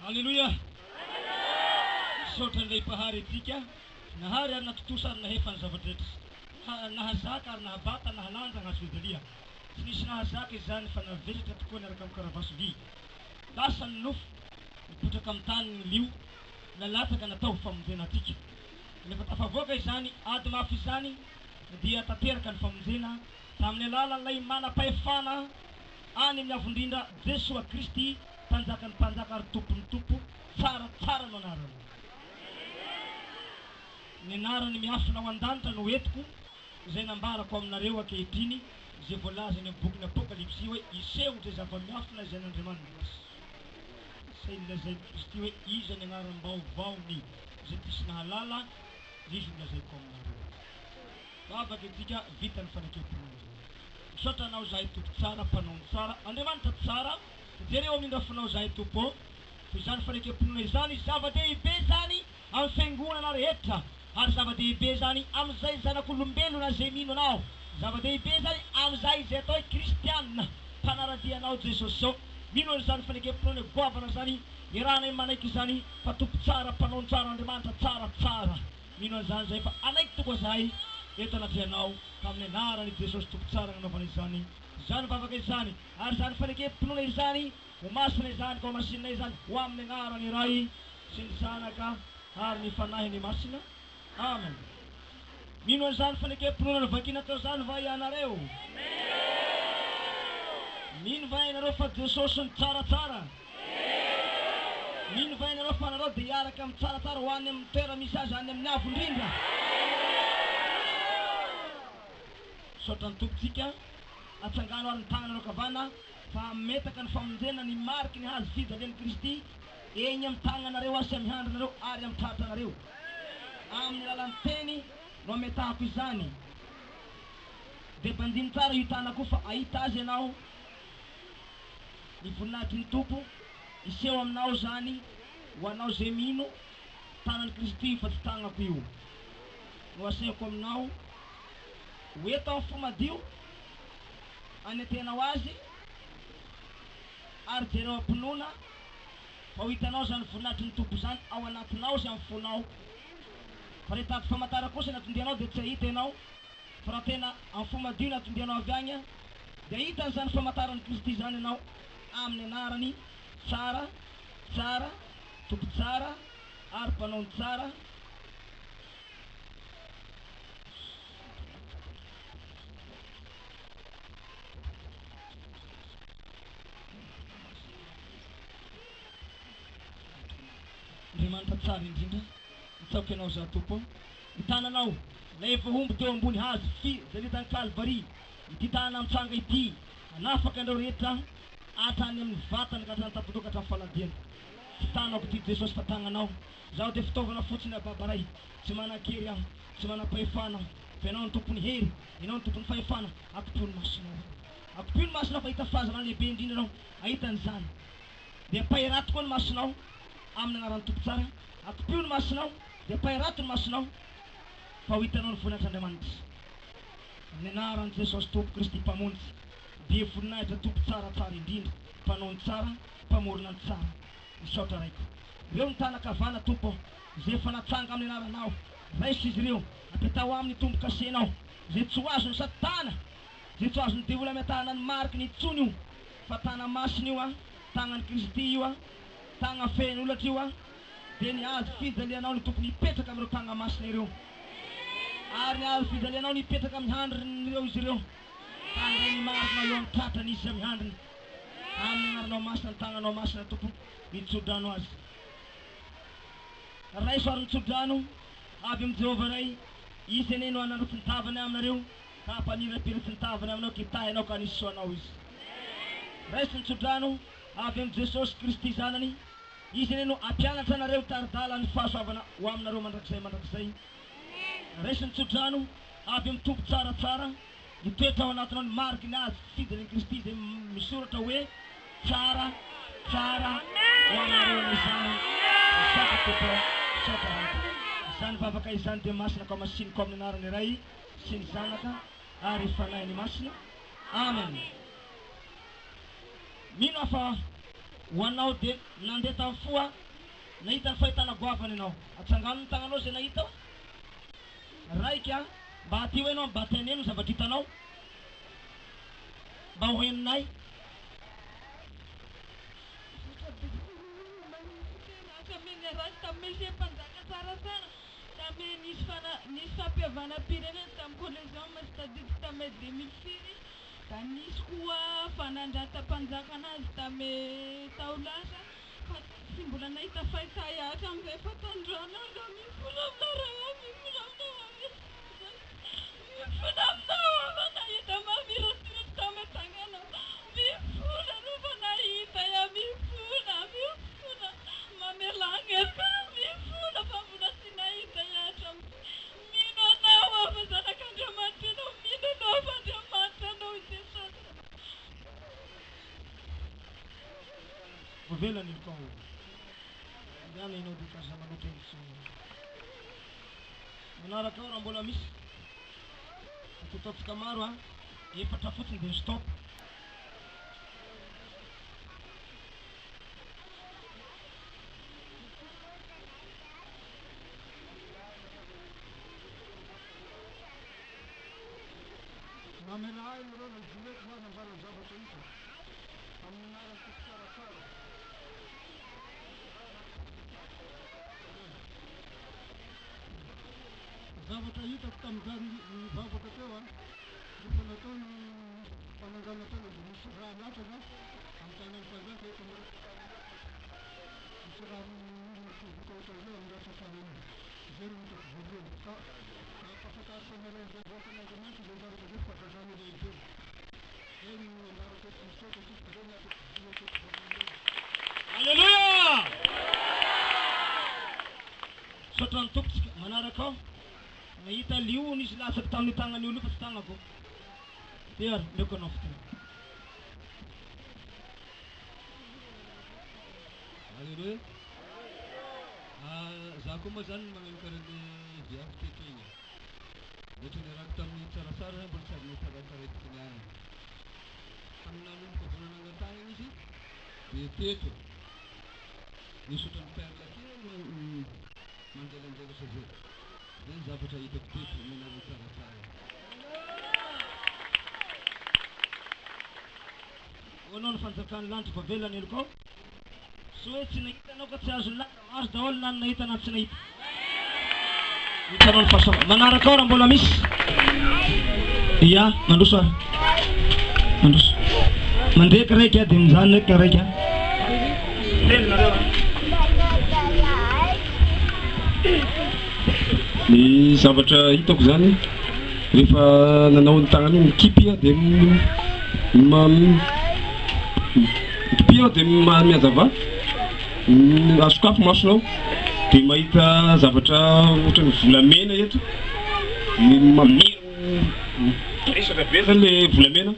Haleluya. Sotra ndray pahary etika nahary ary natotosa ary nahefa ny zavatretra nahazaka ary nahabata nahalanja gn'azodalia tsy nisy nahazaka izany fa navetratra tokoa niaraka amin'ny karavasoly lasa ny nofo nipotraka amin'ny tany ny lio nalataka natao famonjena atika nefa tafavoaka izany ady mafy izany dia tanteraka ny famonjena tamin'ny alalan'ilay manam-pahefana any amin'ny avondrindra Jesosy Kristy mpanjaka ny mpanjaka ary tompony tompo tsara no anarany. Ny anarany miafina ao an-danitra no entiko izay nambarako aminareo ankehitriny izay voalaza ny boky ny Apokalipsy hoe iseho izay zava-miafina izay n'Andriamanitra. Izay nilazain'i Kristy hoe iza ny anaram-baovaony izay tsisy nahalala izy nilazaiko aminareo. Vavaka etika vita ny fanekepona. Misaotra anao zahay tompo tsara, mpanao tsara, Andriamanitra tsara, jereo amindrafonao zahay tompo. Izany fanekepona izany zava-dehibe zany amin'ny fiangonana rehetra. Ary zava-dehibe zany amin'izay zanak'olombelona zay mino anao. Zava-dehibe zany amin'izay izay atao hoe kristianina mpanaradianao Jesosy ao. Mino an'izany fanekepona goavana zany iranay manaiky izany fa tompo tsara, mpanao tsara, Andriamanitra tsara. Mino an'izany zay fa anaiky tokoa zahay eto anatrianao tamin'ny anarany Jesosy tompo tsara nanaovana izany. Izany vavaka izany ary izany fanekepona izany ho masina izany ko masinina izany ho amin'ny anarany iray sy ny zanaka ary ny fanahy ny masina. Amen. Mino an'izany fanekepona vakina tao zany va ianareo? Mino va ianareo fa Jesosy ny tsaratsara? Mino va ianareo fa anareo dia hiaraka amin'ny tsaratsara ho any amin'ny toera misy azy any amin'ny avondrindra? Saotra ny tompotsika atsangano ary ny tagnanareo kavana fa metaka ny famonjena ny mariky ny hazo fijalian'i Kristy eny amin'ny tagnanareo asy amin'ny handrinareo ary amin'ny tratranareo. Amin'ny lalan'ny teny no ametahako izany. Dia bandiny tsara hitanako fa ahita azy ianao ny voninahitry ny tompo iseho aminao zany ho anao zay mino tanan'i Kristy fa tsy tagnako io. No asehako aminao ho eto amin'ny fomadio anetenao azy ary jereo ampinona fa ho hitanao zany voninahitry ny tompo zany ao anatinao sy amin'ny fonao. Fa rehefa tato famantara kosa natondianao dia tsy ahita ianao fa raha tena amin'ny fomadio natondianao avy agny dia hita n'izany famantaran'i Kristy zany ianao amin'ny anarany tsara, tompo tsara ary mpanao tsara. Andriamanitra tsara indrindra mitsaoka ianao za tompo. Hitananao ilay efa omby teo ambony hazo fijalintany Kalvari ititana mitsanga ity anafaka andreo rehetra hatrany amin'ny vatany ka hatrany tampondroka hatrany faladiany. Hitanako ity Jesosy tatanganao zaho dia fitaovana fotsiny ababaray tsy manan-kery aho tsy manam-pahefana fa ianao ny tompony hery ianao ny tompony fahefana akopony masinao fa hita fahazana lehibe indrindra anao ahita an'izany dia pahirato koa ny masinao amin'ny anaran'ny tompo tsara akopio ny masinao dia pahirato ny masinao fa ho hitanao ny voninahitry'Andriamanitra amin'ny anaran'i Jesosy tompo Kristy mpamonjy dia voninahitra tompo tsaratsara indrindra mpanao ny tsara mpamorona ny tsara. Misaotra raiko ireo ny tanakavana tompo izay efa natsanga amin'ny anaranao raiso izy ireo apetao amin'ny tombo kasenao izay tsy ho azony satana izay tsy ho azony devoly ametahana ny mariky ny itsony io fa tana masina io tagnan'i Kristy io tagna feny olatra io dia ny hazo fijalianao ny tompo nipetraka amin'ireo tagna masina ireo ary ny hazo fijalianao nipetraka amin'ny handrin'ireo izy ireo tandray ny marina eo amin'ny tratrany izy amin'ny handriny amin'ny anaranao masina ny tagnanao masina tompo mitsodrano azy raiso ary mitsodrano avy amin'ny Jehovah ray izy ane no anarotry ny tavany aminareo ka hampanirapiritsy ny tavany aminao kitahinao ka nisoanao izy. Raiso mitsodrano avy amin'ny Jesosy Kristy zanany izy ane no ampianatra anareo taridala ny fahasoavana ho aminareo mandrakizay. Raiso mitsodrano avy amin'ny tompo tsaratsara nitoetra ao anatinao ny mariky ny azy fijalian'i Kristy izay misoratra hoe tsara ho aminareo izany. Misaotra tompo, misaotra raiko izany vavaka izany dia masina ka masiniko amin'ny anarany iray sy ny zanaka ary fanahy ny masina. Amen. Mino fa hoanao dia nandeha tamin'ny foa nahita ny fahitana goavana ianao atsangano ny tagnanao zay nahita raika mba haty ho ianao mba teneno zavatra hitanao mba ho heninay nisy fampihavana pirenena tamin'ny collégion Mastadity tamin'ny 2006 da nisy koa fanandrantam-panjaka anazy tamin'ny taolasa fa tsy mbola nahita fahita ihatra amin'izay fatandrana da mifona aminaraya mifona aminao nahita mamiratiroty tamin'ny tagnana mifona nofa nahita ya mifona mamelagna eska mifona fa mbola tsy nahita ihatra mino anao fa zanak'Andriamanitra anao mino anao fa Andriamanitra anao Jesosy vovelany iloko indiana ianao dia kaza manoatra izy manaraka ao raha mbola misy atataontsika maro efatra fotsiny dia stop Namenahay reo najileky zany ambara zavatra hita amin'ny narako tsaratsara zavatra hitako tamin'izany mivavaka teo rehefa natao ny fanangana tena dia misy raha miatrana amin'ny tanan'ny mpanjaka efa misy raha mivoka ohatran'izay amin'ny rasa tanana zay no hitako voalohany ka afakary fanarain'izay voakan'Andriamanitra zay zavatra zay fahazazana lehibe zay no anarako eto misaotra sisika zay miatako voalohany voalohany Alleluia sotra ny tompotsika manaraka ao nahita liony izy lasaky tamin'ny tagnany olo fa tsy tagnako dia meko anao fotona Alleluia za koa moa zany magnano karan'ny viavy teto igny ohatra ny raha tamin'ny tsaratsara mbola tsy amin'ny tsaratsara itokony any tamin'ny nanomboka vonanangatagna izy dia teto nisotran'ny perla kely manjelanjelatra zay zay ny zavatra hitako teto minany tsaratsara hoanao ny fanjakan'ny lanitra vavelany eloko ao so hoe tsy nahita anao ka tsy azo lana azo daholo na ny nahita na tsy nahita hitanao ny fasoma manaraka ao raha mbola misy ia mandroso ary mandroso mandeky raiky dia mizany ndraiky raiky telinareo ny zavatra hitako zany rehefa nanao ny tagnany io mikipy dia mikipy aho dia miazava asokafo masonao dia mahita zavatra ohatrany volamena eto mamiro resaka be zany le volamena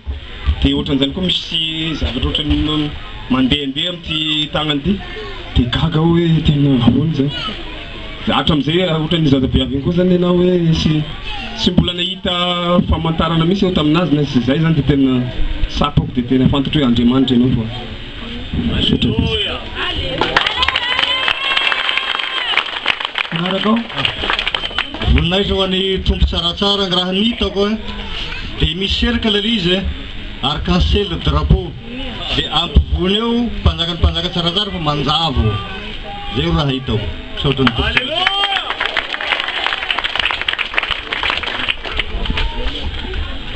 dia ohatran'izany koa misy zavatra ohatrany mandehandeha amin'ity tagnany ity dia gaga hoe tena ahoana zany hatram'izay ohatran'ny zazavavy igny koa zany ianao hoe sy mbola nahita famantarana misy eo taminazy na zay zany dia tena sapako dia tena fantatra hoe Andriamanitra ianao fa manaraka ao voninahitra ho an'ny tompo tsaratsara ny raha nitako dia misy cercle izy arc-en-ciel drapeau dia ampivony eo mpanjaka tsaratsara fa manjavo zay raha hitako saotra ny tompo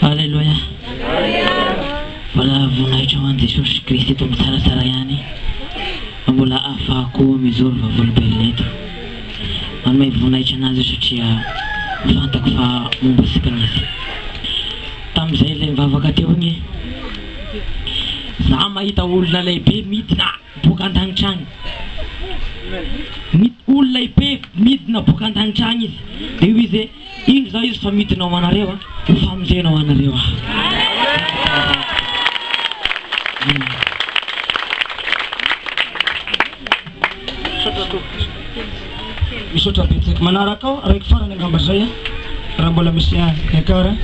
Alleluia mbola voninahitra ho an'i Jesosy Kristy tompo tsaratsara ihany mbola ahafahako mijoro vavolombelona eto manome voninahitra anazy satria fantako fa momba sika anazy tamin'izay ilay mivavaka teo igny za mahita olona lehibe midina boka an-danitra agny olona lehibe midina boka an-danitra agny izy dia io izy igny zao izy fa midinao anareo ho famonjenao anareo misaotra betsaka manaraka ao raiky farany angamba zay raha mbola misy akara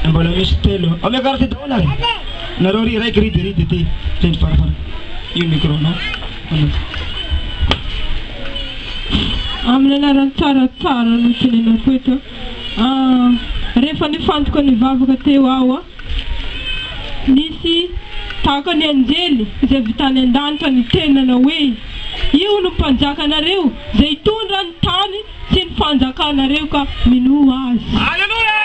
mbola misy telo ame kara ty daholo ary nareo ry raiky ridy ty zay ny farafara io micronao amin'ny anarany tsaratsara no tenenako eto rehefa nifantoka nivavaka teo aho nisy tahaka ny anjely izay vitany an-danitra ny tenana hoe io no mpanjakanareo zay tondra ny tany sy ny fanjakanareo ka minoa azy. Halleluja!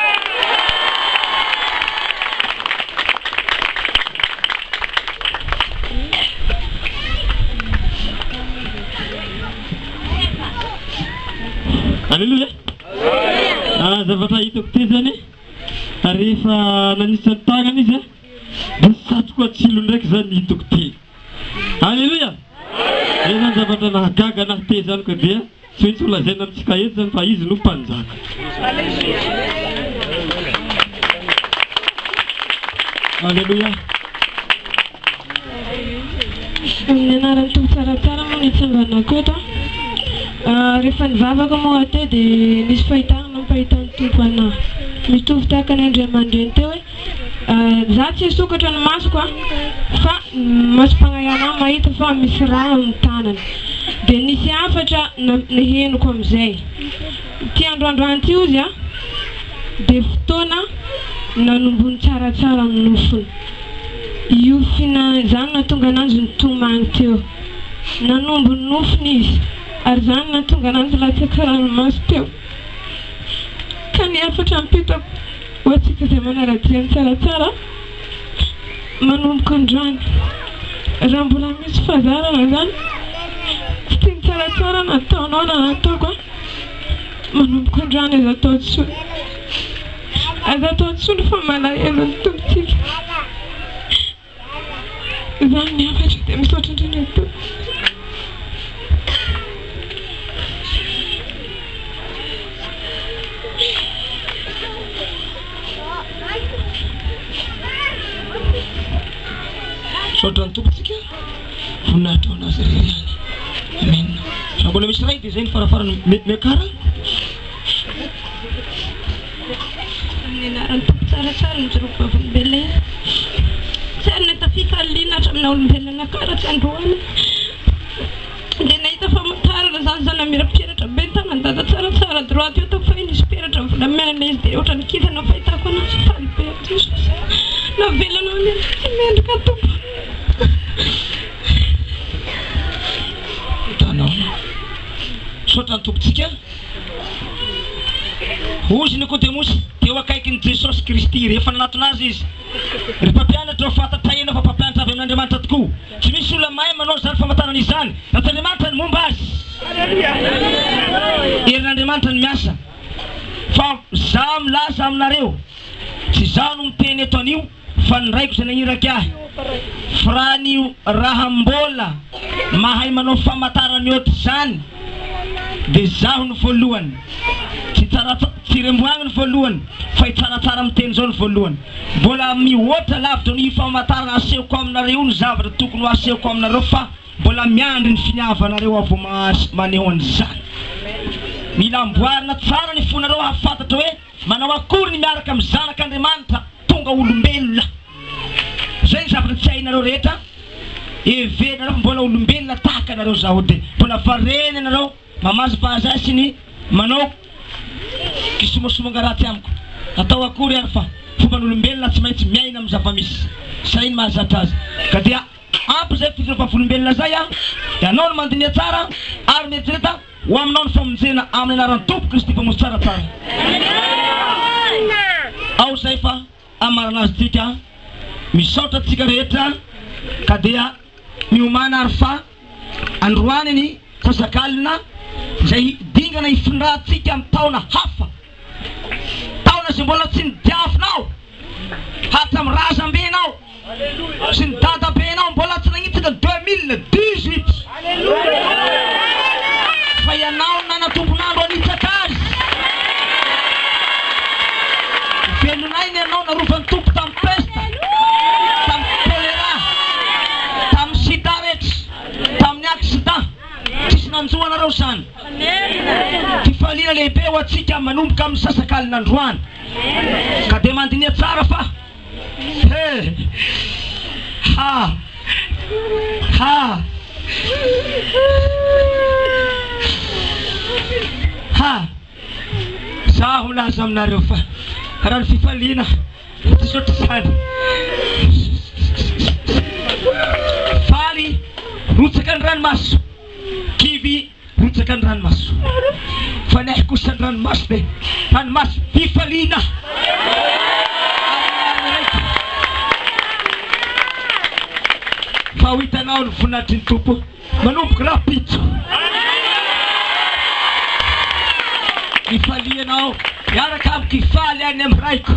Halleluja! Zavatra hitako ty zany rehefa nanisy ny tagnana izy satroko atsilo ndraiky zany hitako ty. Halleluja! Zay zany zavatra nahagaga anahy te zany ka dia tsy maintsy ho lazaina amitsika eto zany fa izy no mpanjaka. Halleluja! Amin'ny anaran'ny tompo tsaratsara moa ny tsanganako eto rehefa nivavaka moa teo dia nisy fahitana nampahitany tompo anahy mitovy tahaka ny Andriamandrany teo hoe za tsy sokatra ny masoko fa masom-panahy anahy mahita fa misy raha amin'ny tanany dia nisy afatra neheniko amin'izay ty androandroany ty ozy dia fotoana nanombony tsaratsara ny nofony io zany nahatonga anazy nitomany teo nanombo ny nofony izy ary zany nahatonga anazy latsaka ranomasy teo ka ny afatra mipitako ho atsika izay manara-dia ny tsaratsara manomboka androany raha mbola misy fazarana zany tsy tia ny tsaratsara nataonao na nataoko manomboka androany aza atao tsony aza atao tsony fa malahelo ny tompotsika zany ny afatra dia misaotra indrindra to saotra ny tompotsika voninahitra ho anazy rery ihany. Amen. Raha mbola misy ray dia zay ny farafarany miakara. amin'ny anaran'ny tompo tsaratsara nijoroako olombelona tsy ary nahita fifaliana hatramina olombelona karatsy androany dia nahita famantarana zany zany namirapiratra be ny tanany dada tsaratsara droite eo tako fa nisy peratra volamena izy dia ohatra nikitana fahitako anazy faly be Jesus navelana ny tsy mendrika tompo hitanao saotra ny tompotsika ozy Nikodemosy teo akaiky ny Jesosy Kristy rehefa nanatona azy izy ry mpampianatra ao fantatra fa mpampianatra avy amin'Andriamanitra tokoa tsy misy olona mahay manao zany famantarana izany Andriamanitra ny momba azy herin'Andriamanitra ny miasa fa za milaza aminareo tsy za no miteny eto anio fa ny raiko zay nagniraky ahy fa raha nio raha mbola mahay manao famantarana ohatry zany dia zaho ny voalohany tsy remboagny ny voalohany fa hitsaratsara miteny zao ny voalohany mbola mihoatra lavitra ny famantarana asehoko aminareo ny zavatra tokony ho asehoko aminareo fa mbola miandry ny finiavanareo avo maneho an'izany mila amboarina tsara ny fonareo hafantatra hoe manao akory ny miaraka amin'ny zanak'Andriamanitra tonga olombelona zay ny zavatra tsy hainareo rehetra heveranareo fa mbola olombelona tahaka anareo zaho dia mbola vareny anareo mamazipaza sy ny manao kisomasomanga ratsy amiko atao akory ary fa fomban'olombelona tsy maintsy miaina amin'ny zava-misy zay ny mahazatra azy ka dia ampy zay fitropavolombelona zay ianao no mandinia tsara ary mieritrereta ho aminao ny famonjena amin'ny anaran'ny tompo Kristy mpamosy tsaratsara ao zay fa amarana azy tika misaotra tsika rehetra ka dia miomana ary fa androany ny fasakalina zay dingana ifindrantsika amin'ny taona hafa taona zay mbola tsy nidiafinao hatramin'ny razam-benao sy ny dadabenao mbola tsy nagnitsaka 2018 fa ianao nanatomponandro anitsaka azy velonainy ianao narovan'ny tompo tamin'ny pesta tamin'ny kolera tamin'ny sida rehetra tamin'ny accident tsisy nanjoanareo zany fifaliana lehibe ho atsika manomboka amin'ny sasakalin'androany ka dia mandinia tsara fa Ha ha ha sa ulaza aminareo fa raha ny fifaliana tisotra sany faly rotsaka ny ranomaso kivy rotsaka ny ranomaso fa ny ahy kosa ny ranomaso be ranomaso fifaliana fa ho hitanao ny voninahitry ny tompo manomboky rapitso ifalianao miaraka amiko ifaly any amin'ny raiko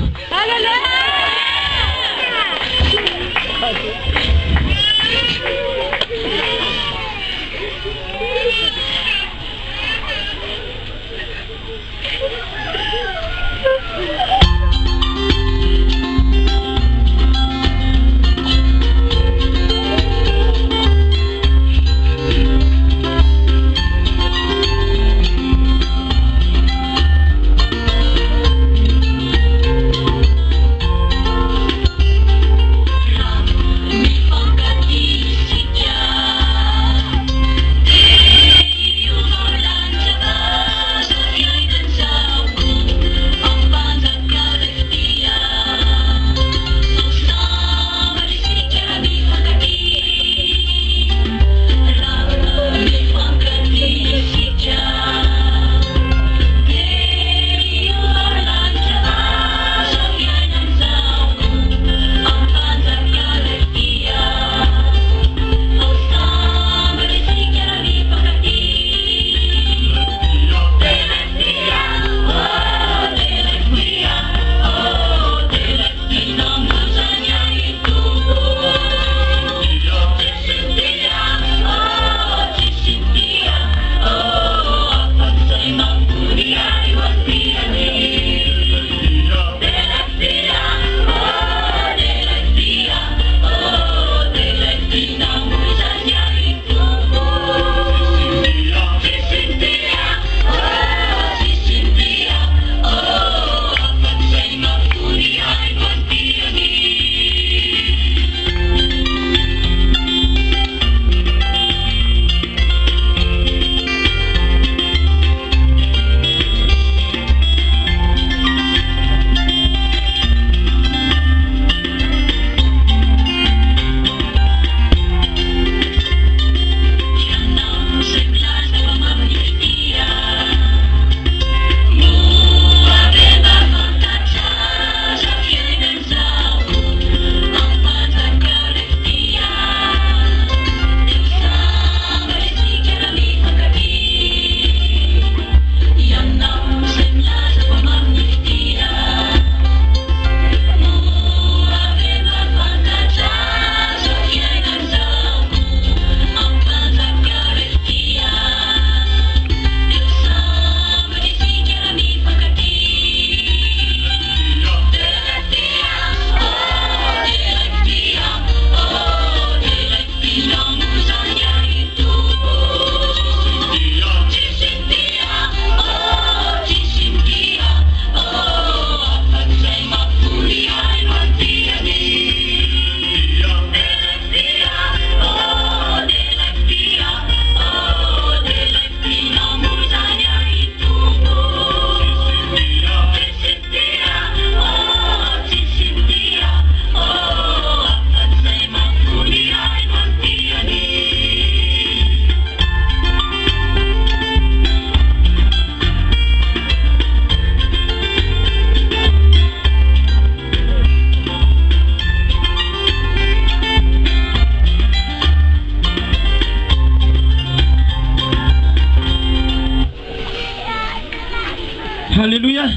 Haleluya.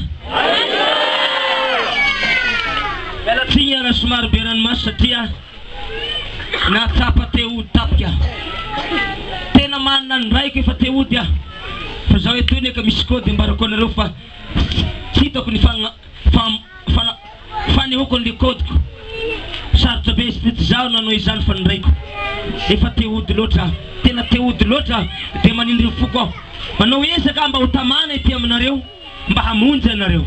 Bela tia na somary be ranomasy satria natapa teody tapika tena manana ny raiko efa teody aho fa zaho eto eka misy kody mbarako anareo fa hitako ny fanehoko ny kodiko sarotra be sy ty zaho nanao izany fa ny raiko efa teody loatra tena teody loatra de manindry foko aho manao ezaka mba ho tamana ety aminareo mba hamonjy anareo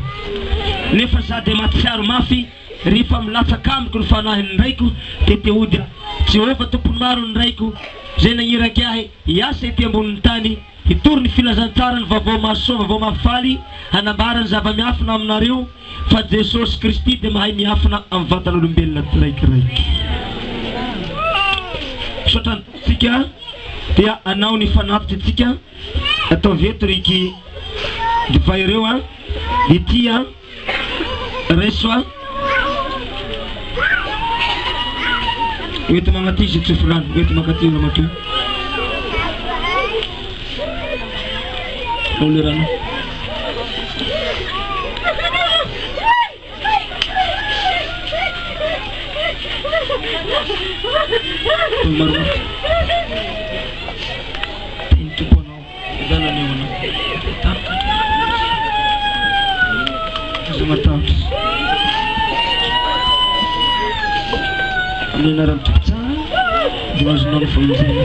nefa za de matsiaro mafy rehefa milatsaka amiko ny fanahiny ndraiko teteody Jehova tompony maro ny raiko zay nagniraka ahy hiasa ety ambonin'ny tany hitory ny filazantsara ny vaovao mahasoa vaovao mahafaly hanambara ny zava-miafina aminareo fa Jesosy Kristy dia mahay miafina amin'ny vatan'olombelona tsiraikiraiky. Sotratsika dia anao ny fanatitra tsika atao veto riky divay ireo a ity a reso a oety magnaty izy tsofirano oety makatio namakio le rano marumar pintu kono dana ni wana tanka zumata ni naram tsa diwas non fonzena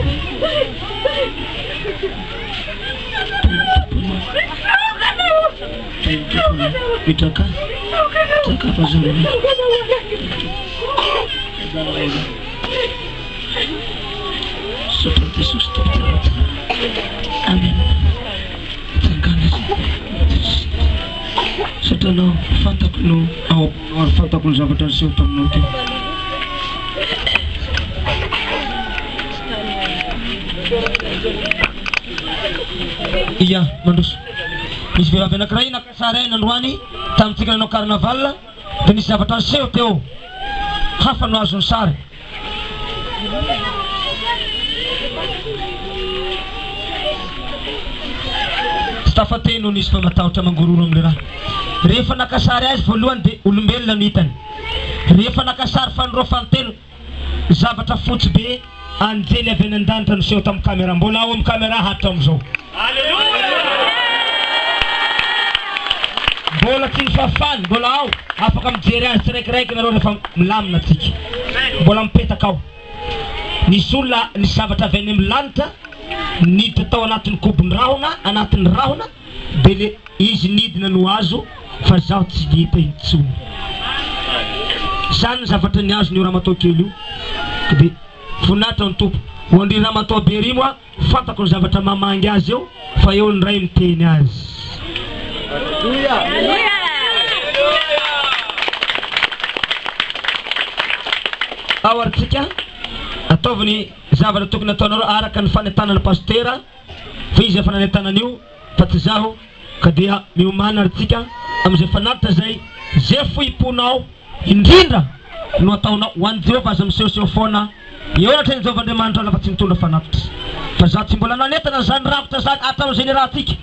Mitaka taka pazuri seperti suster amin tangkana setelah fataknu awal fataknu zabatan siutam nuti iya mandus misy vehivavy anankiray nakasary ahy nandroany tamintsika nanao carnaval dia nisy zavatra niseho teo hafa no azony sary tsy tafateno nisy fa matahotra mangororo amile raha rehefa nakasary azy voalohany dia olombelona no hitany rehefa nakasary faniro fantelo zavatra fotsy be anjely avy any an-danitra niseho tamin'ny caméra mbola ao amin'ny caméra hatra am'izao mbola tsy nifafany mbola ao afaka mijery azy tsiraikiraiky nareo rehefa milamina atsika mbola mipetaka ao nisy olona nisy zavatra avy any amin'ny lanitra niditra tao anatin'ny kobony rahona anatin'ny rahona dia le izy nidina no azo fa zaho tsy hita intsony zany zavatra ny azo ny ramatao kely io dia voninahitra ny tompo hoandry ramatao be rimo a fantako ny zavatra mamangy azy eo fa eo ny ray miteny azy ao aritsika ataovany zavatra tokony ataonareo araka ny fanentanana pastera fa izy efa nanentanan'io fa tsy zaho ka dia miomana aritsika amin'izay fanatitra zay zay foiponao indrindra no ataonao ho an'ny Jehova aza misehoseho foana eo ohatra ny Jehovandriamanitra lafa tsy mitondra fanatitra fa za tsy mbola nanentana zany rakotra zany ataon'izay ny raha tsika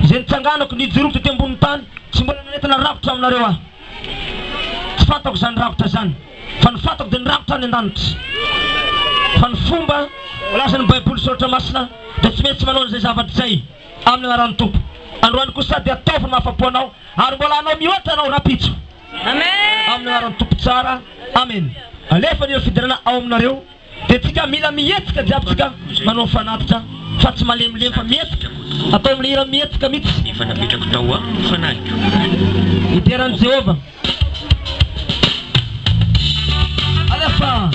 zay nitsanganako nijoroky tety ambony tany tsy mbola nanentana rakotra aminareo aho tsy fantako zany rakotra zany fa ny fantako dia ny rakotra any an-danitra fa ny fomba lazany baiboly soratra masina dia tsy maintsy manao an'izay zavatra zay amin'ny anarany tompo androany kosa dia ataovy mahafapo anao ary mbola anao mihoatra anao rapitso amin'ny anarany tompo tsara amen alefa ny fidirana ao aminareo dia tsika mila mihetsika jiabytsika manao fanatitra fa tsy malemilemy fa mihetsika atao amin'ny hira mihetsika mihitsy efa napetrako tao a fanahiko idiran'i Jehova alefa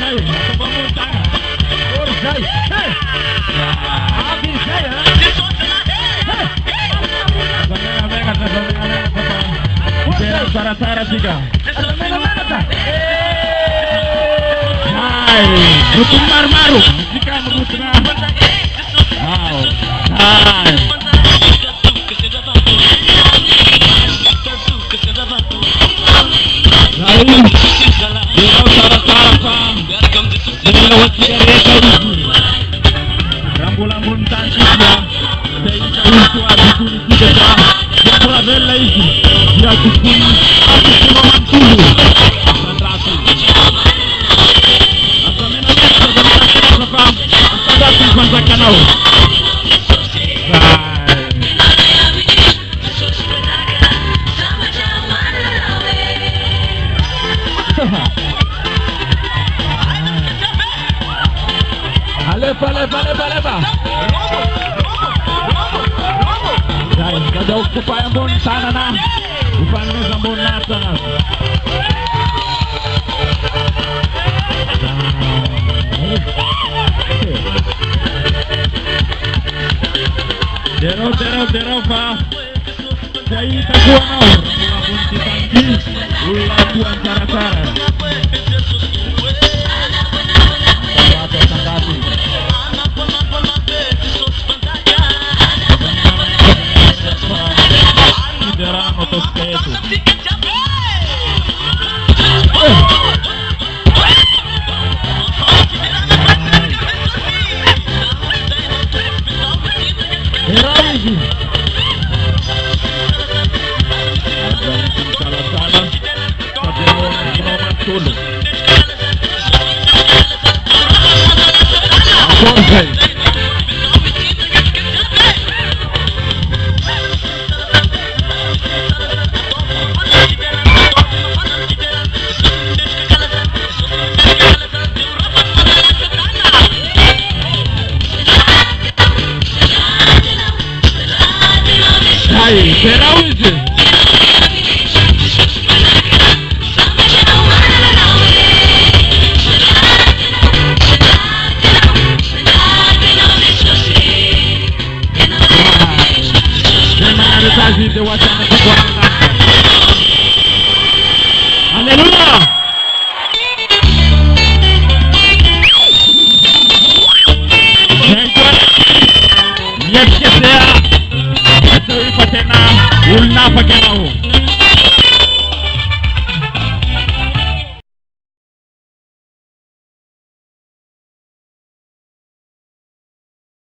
Zay, pamontana. Or Zay. Hey. Abi Zay. Sara juga. Hai, butuh maru. Jika butuhnya. Wow. Hai. Lalu, dia Sara pam. Lewat sigareta. Rambul-rambul cantiknya. Itu ada di kita. Pura bella itu. Dia tukun. Aku cuma mantul. Sandrati. Asamena kita berita pam. Sandrati bangsa kanau. Leva. Dai, kada ocupar a montana na. Upang na monata na. Dero pa. Dai takuan na. Punti tangki. Ulah tuan cara-cara. Sandrati. Derano tospeto. Heroici. Sala. Padrone Mantulo. Jorge. Aí, será hoje? Aleluia! Ulna pa kenao.